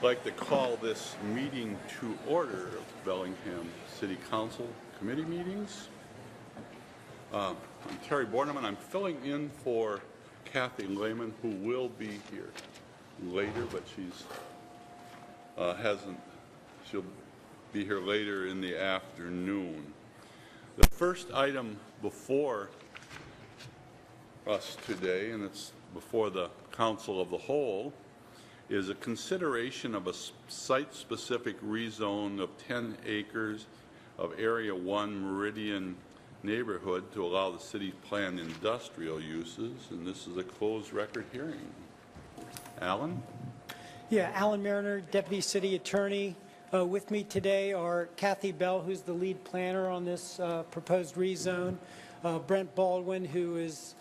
I'd like to call this meeting to order of Bellingham City Council committee meetings. I'm Terry Borneman. I'm filling in for Kathy Lehman, who will be here later, but she'll be here later in the afternoon. The first item before us today, and it's before the Council of the Whole, is a consideration of a site-specific rezone of 10 acres of Area 1 Meridian neighborhood to allow the city's planned industrial uses, and this is a closed record hearing. Alan? Yeah, Alan Mariner, Deputy City Attorney. With me today are Kathy Bell, who's the lead planner on this proposed rezone, Brent Baldwin, who is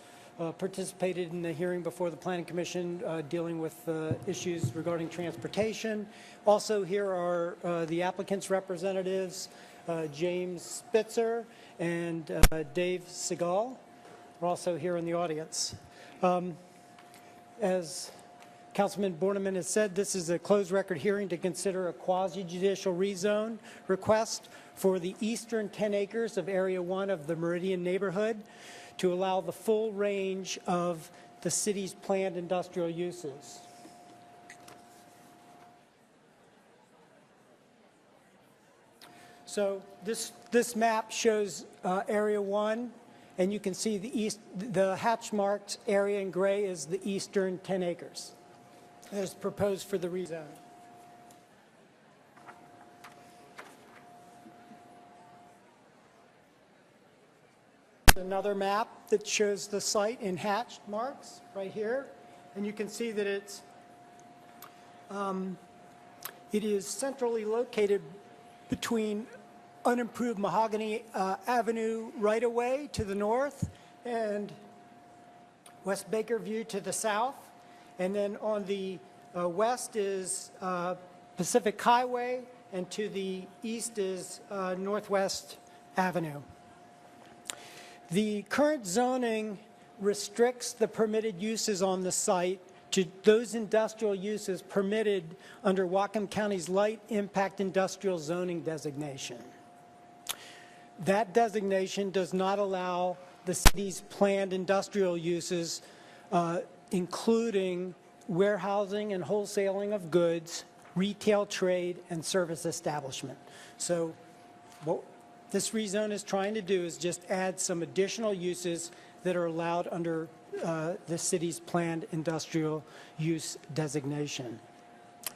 participated in the hearing before the Planning Commission dealing with issues regarding transportation. Also here are the applicant's representatives, James Spitzer and Dave Segal. We're also here in the audience. As Councilman Borneman has said, this is a closed record hearing to consider a quasi-judicial rezone request for the eastern 10 acres of Area 1 of the Meridian neighborhood to allow the full range of the city's planned industrial uses. So this map shows Area 1, and you can see the hatch-marked area in gray is the eastern 10 acres that is proposed for the rezone. Another map that shows the site in hatched marks right here, and you can see that it is centrally located between unimproved Mahogany Avenue right-of-way to the north and West Baker View to the south, and then on the west is Pacific Highway, and to the east is Northwest Avenue. The current zoning restricts the permitted uses on the site to those industrial uses permitted under Whatcom County's light impact industrial zoning designation. That designation does not allow the city's planned industrial uses, including warehousing and wholesaling of goods, retail trade, and service establishment. So what this rezone is trying to do is just add some additional uses that are allowed under the city's planned industrial use designation.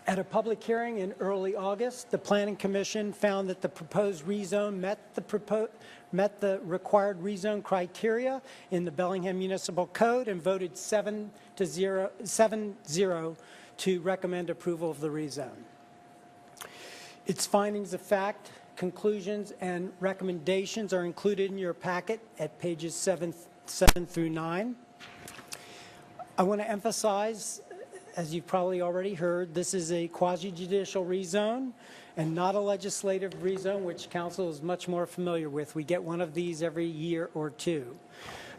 At a public hearing in early August, the Planning Commission found that the proposed rezone met the required rezone criteria in the Bellingham Municipal Code and voted 7-0 to recommend approval of the rezone. Its findings of fact, conclusions, and recommendations are included in your packet at pages 7 through 9. I want to emphasize, as you've probably already heard, this is a quasi-judicial rezone and not a legislative rezone, which Council is much more familiar with. We get one of these every year or two.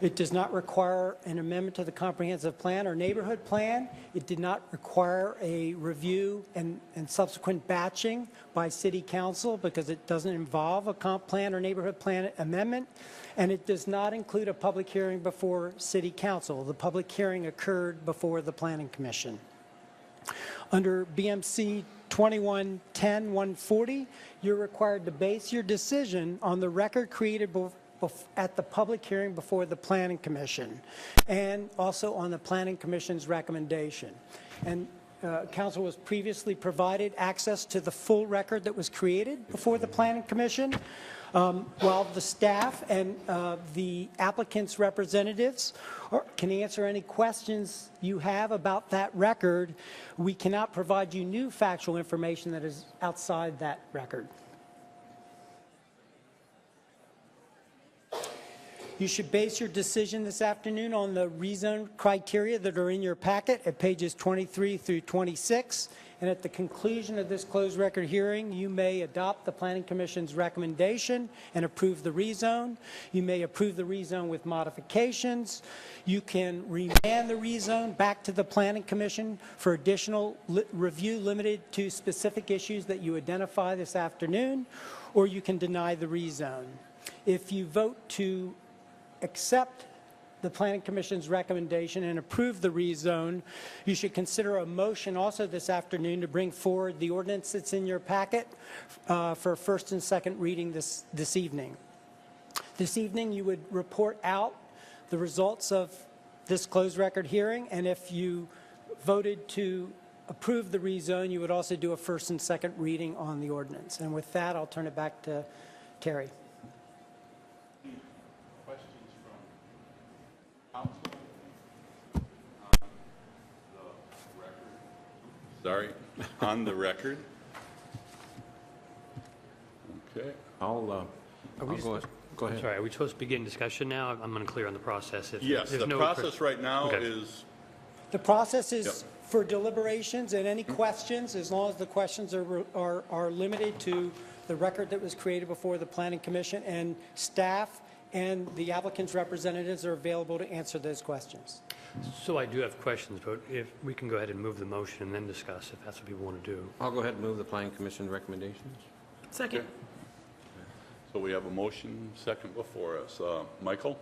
It does not require an amendment to the comprehensive plan or neighborhood plan. It did not require a review and subsequent batching by City Council because it doesn't involve a comp plan or neighborhood plan amendment. And it does not include a public hearing before City Council. The public hearing occurred before the Planning Commission. Under BMC 2110-140, you're required to base your decision on the record created at the public hearing before the Planning Commission, and also on the Planning Commission's recommendation. And Council was previously provided access to the full record that was created before the Planning Commission, while the staff and the applicant's representatives can answer any questions you have about that record. We cannot provide you new factual information that is outside that record. You should base your decision this afternoon on the rezone criteria that are in your packet at pages 23 through 26. And at the conclusion of this closed record hearing, you may adopt the Planning Commission's recommendation and approve the rezone. You may approve the rezone with modifications. You can remand the rezone back to the Planning Commission for additional review limited to specific issues that you identify this afternoon, or you can deny the rezone. If you vote to accept the Planning Commission's recommendation and approve the rezone, you should consider a motion also this afternoon to bring forward the ordinance that's in your packet for first and second reading this evening. This evening, you would report out the results of this closed record hearing, and if you voted to approve the rezone, you would also do a first and second reading on the ordinance. And with that, I'll turn it back to Terry. Sorry, on the record. Okay. I'll go ahead. Sorry, are we supposed to begin discussion now? I'm unclear on the process. Yes, there's the no process right now Okay. is, The process is for deliberations and any questions, as long as the questions are limited to the record that was created before the Planning Commission, and staff and the applicant's representatives are available to answer those questions. So I do have questions, but if we can go ahead and move the motion and then discuss if that's what people want to do. I'll go ahead and move the Planning Commission recommendations. Second. so we have a motion second before us. Michael?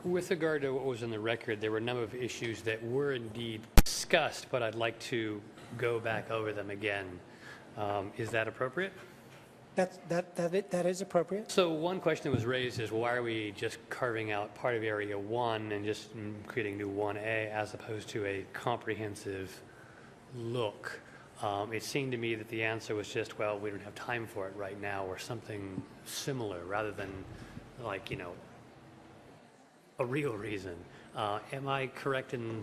With regard to what was in the record, there were a number of issues that were indeed discussed, but I'd like to go back over them again. Is that appropriate? That is appropriate. So one question that was raised is, why are we just carving out part of Area 1 and just creating new 1A as opposed to a comprehensive look? It seemed to me that the answer was just, well, we don't have time for it right now, or something similar, rather than like, you know, a real reason. Am I correct in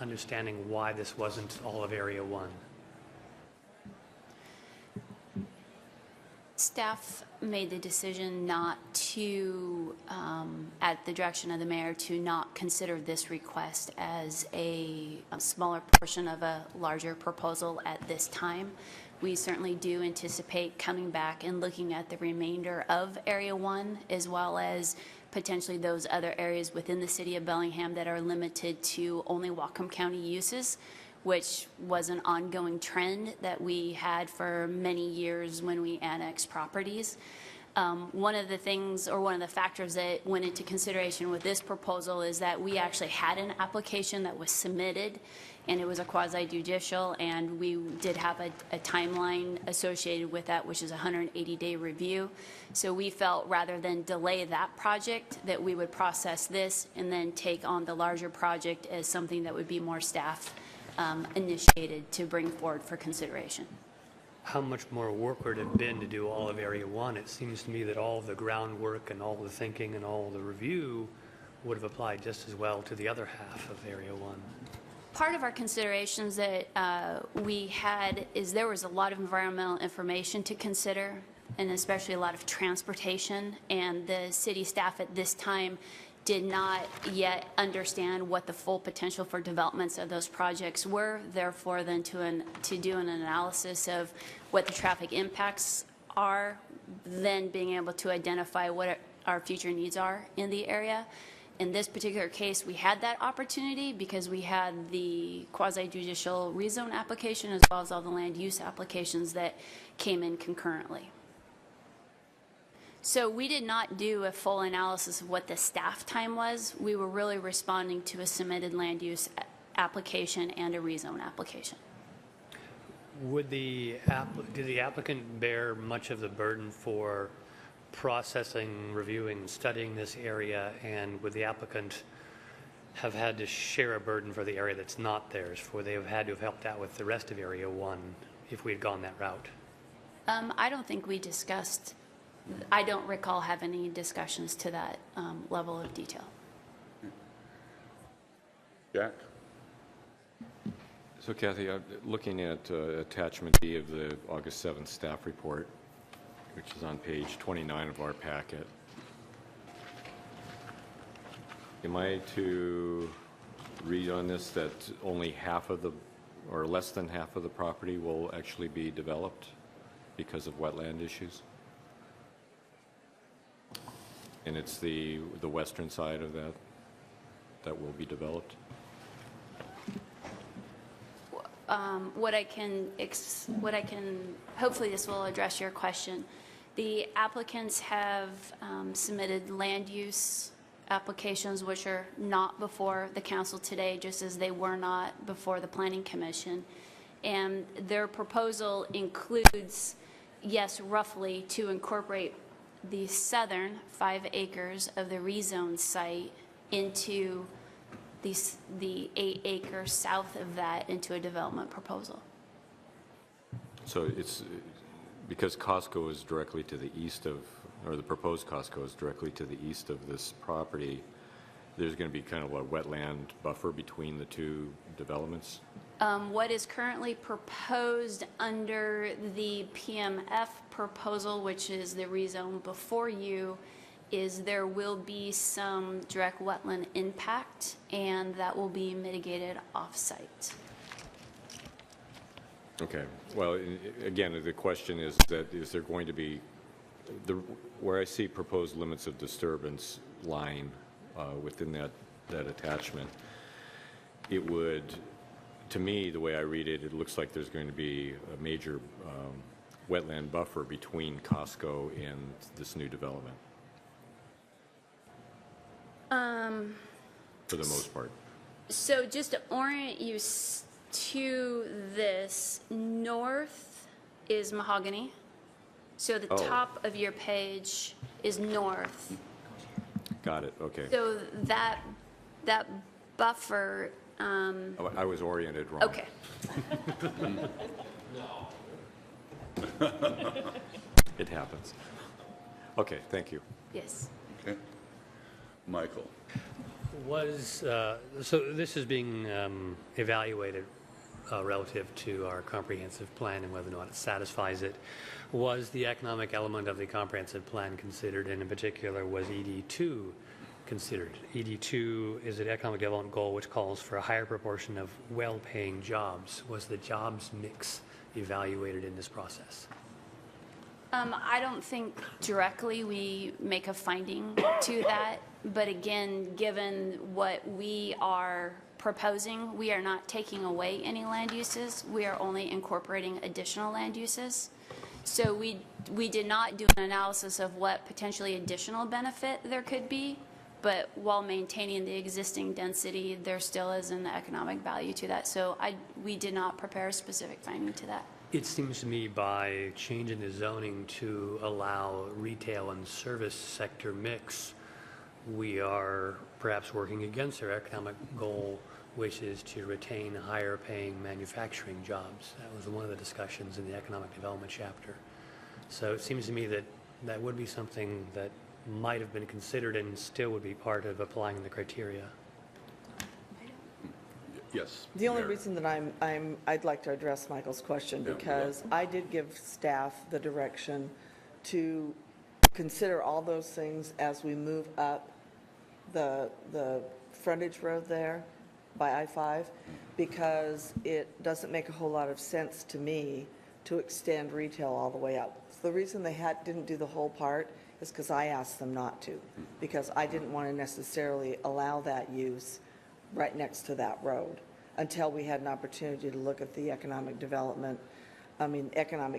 understanding why this wasn't all of Area 1? Staff made the decision not to, at the direction of the mayor, to not consider this request as a smaller portion of a larger proposal at this time. We certainly do anticipate coming back and looking at the remainder of Area 1, as well as potentially those other areas within the city of Bellingham that are limited to only Whatcom County uses, which was an ongoing trend that we had for many years when we annexed properties. One of the things, or one of the factors that went into consideration with this proposal is that we actually had an application that was submitted, and it was a quasi-judicial, and we did have a timeline associated with that, which is a 180-day review. So we felt, rather than delay that project, that we would process this and then take on the larger project as something that would be more staff initiated to bring forward for consideration. How much more work would it have been to do all of Area 1? It seems to me that all of the groundwork and all the thinking and all the review would have applied just as well to the other half of Area 1. Part of our considerations that we had is there was a lot of environmental information to consider, and especially a lot of transportation, and the city staff at this time did not yet understand what the full potential for developments of those projects were. Therefore, then to do an analysis of what the traffic impacts are, then being able to identify what our future needs are in the area. In this particular case, we had that opportunity because we had the quasi-judicial rezone application as well as all the land use applications that came in concurrently. So we did not do a full analysis of what the staff time was. We were really responding to a submitted land use application and a rezone application. Did the applicant bear much of the burden for processing, reviewing, studying this area, and would the applicant have had to share a burden for the area that's not theirs, for they have had to have helped out with the rest of Area 1 if we had gone that route? I don't think we discussed, I don't recall having any discussions to that level of detail. Jack? So Kathy, looking at attachment B of the August 7th staff report, which is on page 29 of our packet, Am I to read on this that only half of the, or less than half of the property will actually be developed because of wetland issues? And it's the western side of that will be developed? Hopefully this will address your question. The applicants have submitted land use applications which are not before the council today, just as they were not before the Planning Commission. And their proposal includes, yes, roughly to incorporate the southern 5 acres of the rezone site into the 8 acres south of that into a development proposal. So it's, because Costco is directly to the east of, or the proposed Costco is directly to the east of this property, there's going to be kind of a wetland buffer between the two developments? What is currently proposed under the PMF proposal, which is the rezone before you, is there will be some direct wetland impact, and that will be mitigated off-site. Okay. Well, again, the question is that is there going to be, where I see proposed limits of disturbance line within that attachment, it would, to me, the way I read it, it looks like there's going to be a major wetland buffer between Costco and this new development. For the most part. So just to orient you to this, north is Mahogany. So the top of your page is north. Got it, okay. So that buffer, I was oriented wrong. okay. It happens. Okay, thank you. Yes. Okay. Michael? So this is being evaluated relative to our comprehensive plan and whether or not it satisfies it. Was the economic element of the comprehensive plan considered, and in particular, was ED2 considered? ED2 is an economic development goal which calls for a higher proportion of well-paying jobs. Was the jobs mix evaluated in this process? I don't think directly we make a finding to that, but again, given what we are proposing, we are not taking away any land uses. We are only incorporating additional land uses. So we did not do an analysis of what potentially additional benefit there could be, but while maintaining the existing density, there still is an economic value to that. So we did not prepare a specific finding to that. It seems to me by changing the zoning to allow retail and service sector mix, we are perhaps working against our economic goal, which is to retain higher paying manufacturing jobs. That was one of the discussions in the economic development chapter. So it seems to me that that would be something that might have been considered and still would be part of applying the criteria. Yes. The only Mary. reason that I'd like to address Michael's question, Yeah, because I did give staff the direction to consider all those things as we move up the frontage road there by I-5, because it doesn't make a whole lot of sense to me to extend retail all the way up. So the reason they didn't do the whole part is because I asked them not to, because I didn't want to necessarily allow that use right next to that road until we had an opportunity to look at the economic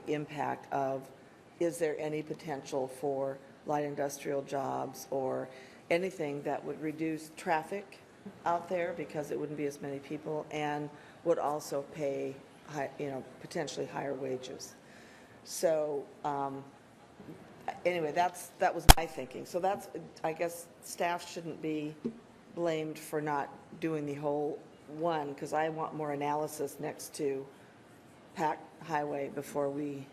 impact of, is there any potential for light industrial jobs or anything that would reduce traffic out there because it wouldn't be as many people and would also pay potentially higher wages. So anyway, that was my thinking. So that's, I guess staff shouldn't be blamed for not doing the whole one, because I want more analysis next to Pack Highway before we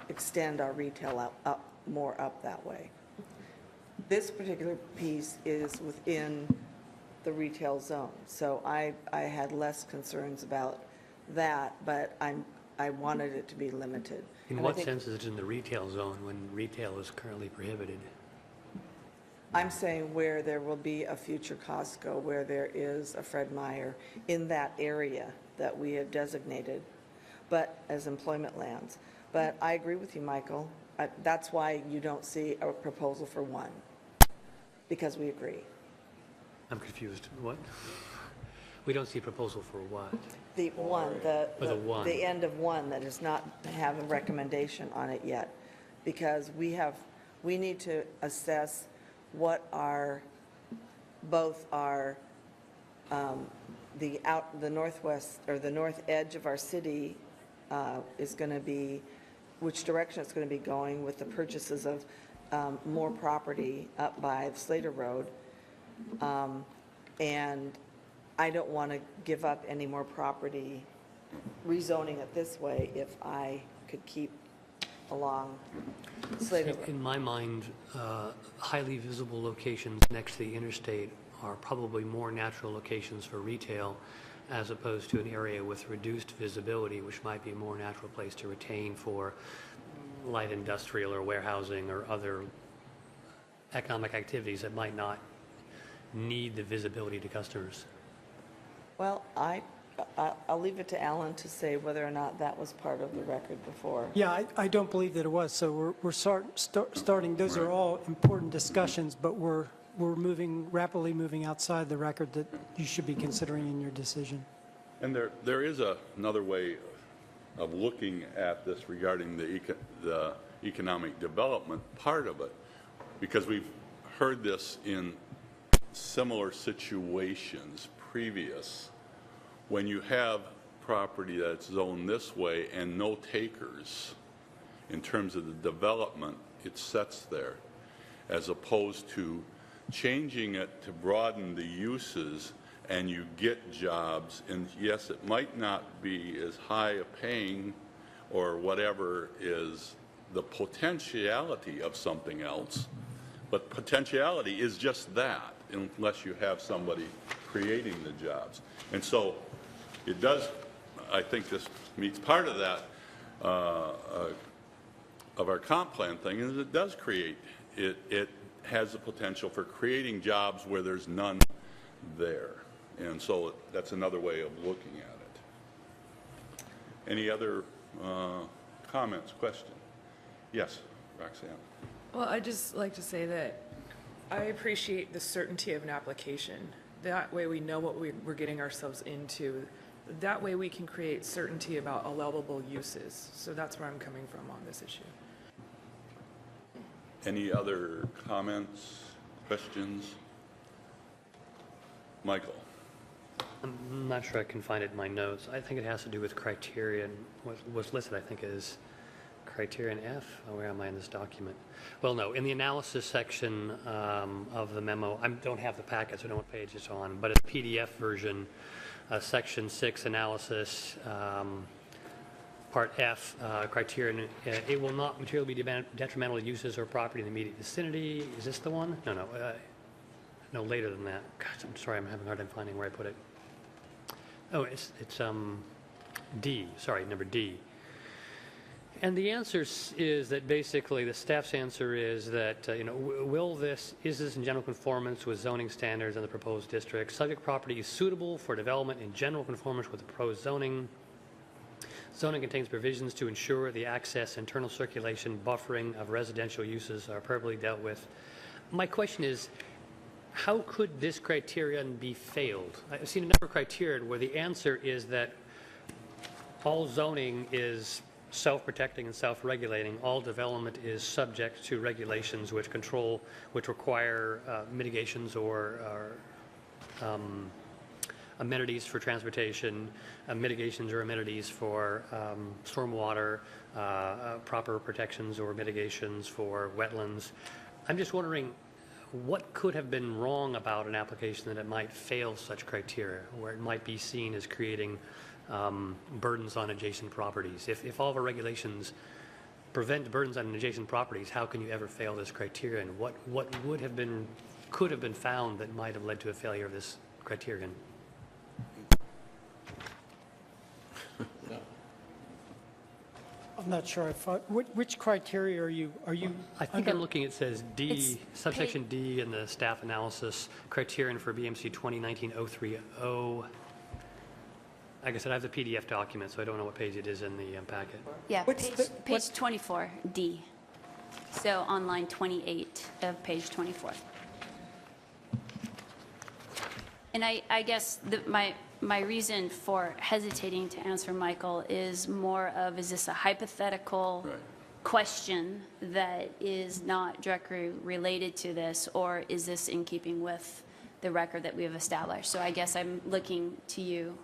extend our retail more up that way. This particular piece is within the retail zone, so I had less concerns about that, but I wanted it to be limited. In And I what think- sense is it in the retail zone when retail is currently prohibited? I'm saying where there will be a future Costco, where there is a Fred Meyer in that area that we have designated, but as employment lands. But I agree with you, Michael. That's why you don't see a proposal for one, because we agree. I'm confused. What? We don't see a proposal for what? The one, Or the one. the end of one that does not have a recommendation on it yet, because we need to assess what our, both our, the northwest, or the north edge of our city is going to be, which direction it's going to be going with the purchases of more property up by Slater Road. And I don't want to give up any more property, rezoning it this way, if I could keep along Slater Road. In my mind, highly visible locations next to the interstate are probably more natural locations for retail as opposed to an area with reduced visibility, which might be a more natural place to retain for light industrial or warehousing or other economic activities that might not need the visibility to customers. Well, I'll leave it to Alan to say whether or not that was part of the record before. Yeah, I don't believe that it was, so we're starting, those are all important discussions, but we're rapidly moving outside the record that you should be considering in your decision. And there is another way of looking at this regarding the economic development part of it, because we've heard this in similar situations previous, when you have property that's zoned this way and no takers in terms of the development it sets there, as opposed to changing it to broaden the uses and you get jobs, and yes, it might not be as high a paying or whatever is the potentiality of something else, but potentiality is just that, unless you have somebody creating the jobs. And so it does, I think this meets part of that, of our comp plan thing, is it does create, it has the potential for creating jobs where there's none there. And so that's another way of looking at it. Any other comments, questions? Yes, Roxanne. Well, I'd just like to say that I appreciate the certainty of an application. That way we know what we're getting ourselves into. That way we can create certainty about allowable uses. So that's where I'm coming from on this issue. Any other comments, questions? Michael? I'm not sure I can find it in my notes. I think it has to do with criterion. What's listed, I think, is criterion F. Oh, where am I in this document? Well, no, in the analysis section of the memo, I don't have the packet, so I don't know what page it's on, but it's a PDF version, section 6 analysis, part F, criterion. It will not materially be detrimental to uses or property in the immediate vicinity. Is this the one? No, no, later than that. Gosh, I'm sorry, I'm having a hard time finding where I put it. Oh, it's D, sorry, number D. And the answer is that basically the staff's answer is that, is this in general conformance with zoning standards in the proposed district? Subject property is suitable for development in general conformance with the proposed zoning. Zoning contains provisions to ensure the access, internal circulation, buffering of residential uses are appropriately dealt with. My question is, how could this criterion be failed? I've seen a number of criteria where the answer is that all zoning is self-protecting and self-regulating. All development is subject to regulations which require mitigations or amenities for transportation, mitigations or amenities for stormwater, proper protections or mitigations for wetlands. I'm just wondering, what could have been wrong about an application that it might fail such criteria, where it might be seen as creating burdens on adjacent properties? If all of our regulations prevent burdens on adjacent properties, how can you ever fail this criterion? What could have been found that might have led to a failure of this criterion? I'm not sure, which criteria are you I think I'm looking, it says D, It's subsection D in the staff analysis, criterion for BMC 2019-030. Like I said, I have the PDF document, so I don't know what page it is in the packet. Yeah, What's the- page 24, D. So on line 28 of page 24. And I guess my reason for hesitating to answer, Michael, is more of, is this a hypothetical Right. question that is not directly related to this, or is this in keeping with the record that we have established? So I guess I'm looking to you.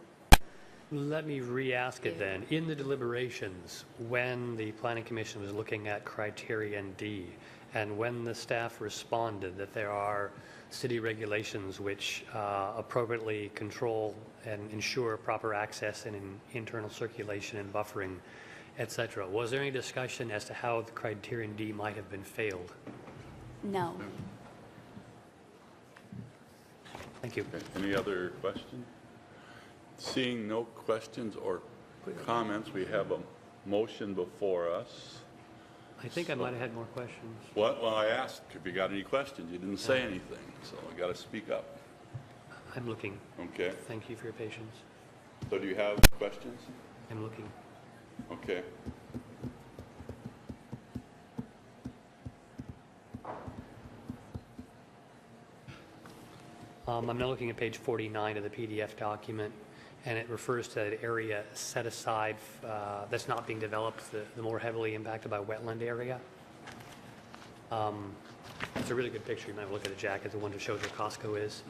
Let me re-ask it then. In the deliberations, when the planning commission was looking at criterion D, and when the staff responded that there are city regulations which appropriately control and ensure proper access and internal circulation and buffering, et cetera, was there any discussion as to how the criterion D might have been failed? No. Thank you. Okay, any other questions? Seeing no questions or comments, we have a motion before us. I think I might have had more questions. Well, I asked if you got any questions. You didn't say anything, so you got to speak up. I'm looking. Okay, Thank you for your patience. so do you have questions? I'm looking. Okay. I'm now looking at page 49 of the PDF document, and it refers to an area set aside that's not being developed, the more heavily impacted by wetland area. It's a really good picture. You might look at it, Jack. It's the one that shows where Costco is.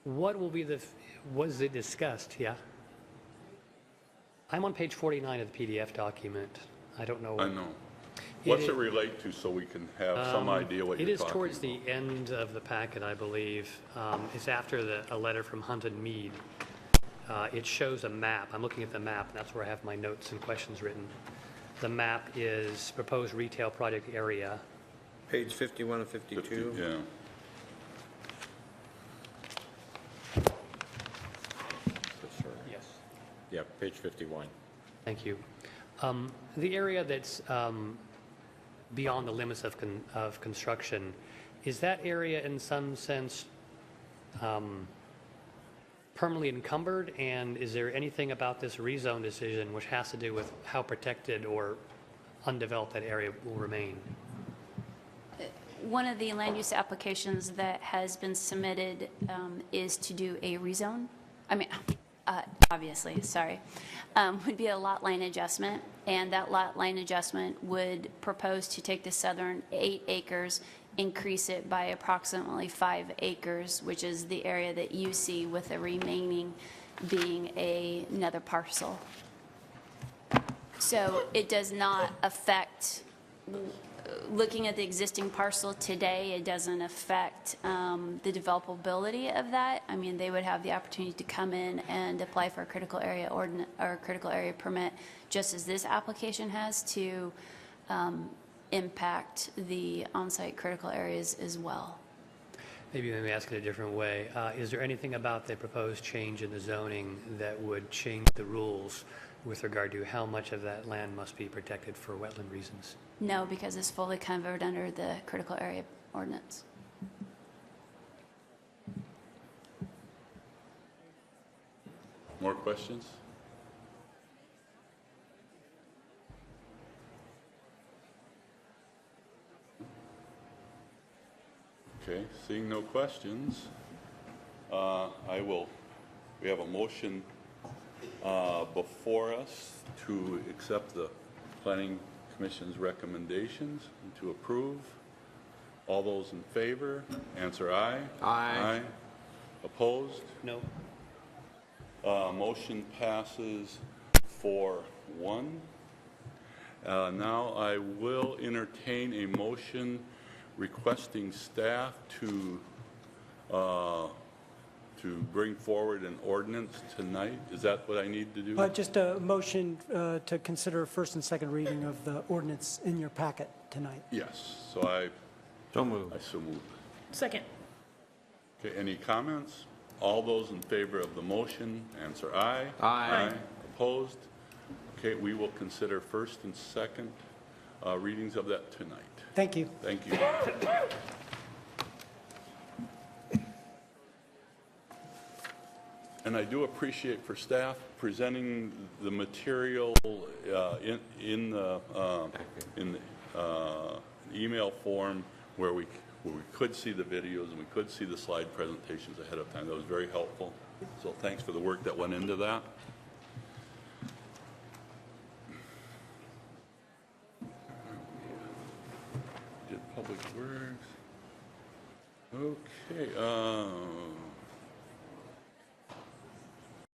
What will be was it discussed? Yeah? I'm on page 49 of the PDF document. I don't know. I know. It What's is- it relate to so we can have some idea what It you're is talking towards about? the end of the packet, I believe. It's after a letter from Hunt and Mead. It shows a map. I'm looking at the map, and that's where I have my notes and questions written. The map is proposed retail project area. Page 51 and 52. Yeah. Yes. Yeah, page 51. Thank you. The area that's beyond the limits of construction, is that area in some sense permanently encumbered? And is there anything about this rezone decision which has to do with how protected or undeveloped that area will remain? One of the land use applications that has been submitted is to do a rezone. I mean, obviously, sorry, would be a lot line adjustment. And that lot line adjustment would propose to take the southern 8 acres, increase it by approximately 5 acres, which is the area that you see, with the remaining being another parcel. So it does not affect, looking at the existing parcel today, it doesn't affect the developability of that. I mean, they would have the opportunity to come in and apply for a critical area ordinance or critical area permit, just as this application has, to impact the on-site critical areas as well. Maybe let me ask it a different way. Is there anything about the proposed change in the zoning that would change the rules with regard to how much of that land must be protected for wetland reasons? No, because it's fully covered under the critical area ordinance. More questions? Okay, seeing no questions, we have a motion before us to accept the Planning Commission's recommendations and to approve. All those in favor, answer aye. Aye. Opposed? No. Motion passes 4-1. Now I will entertain a motion requesting staff to bring forward an ordinance tonight. Is that what I need to do? Just a motion to consider first and second reading of the ordinance in your packet tonight. Yes, so I So moved. so move. Second. Okay, any comments? All those in favor of the motion, answer aye. Aye. Opposed? Okay, we will consider first and second readings of that tonight. Thank you. Thank you. And I do appreciate for staff presenting the material in the email form where we could see the videos and we could see the slide presentations ahead of time. That was very helpful. So thanks for the work that went into that. Did Public Works. Okay.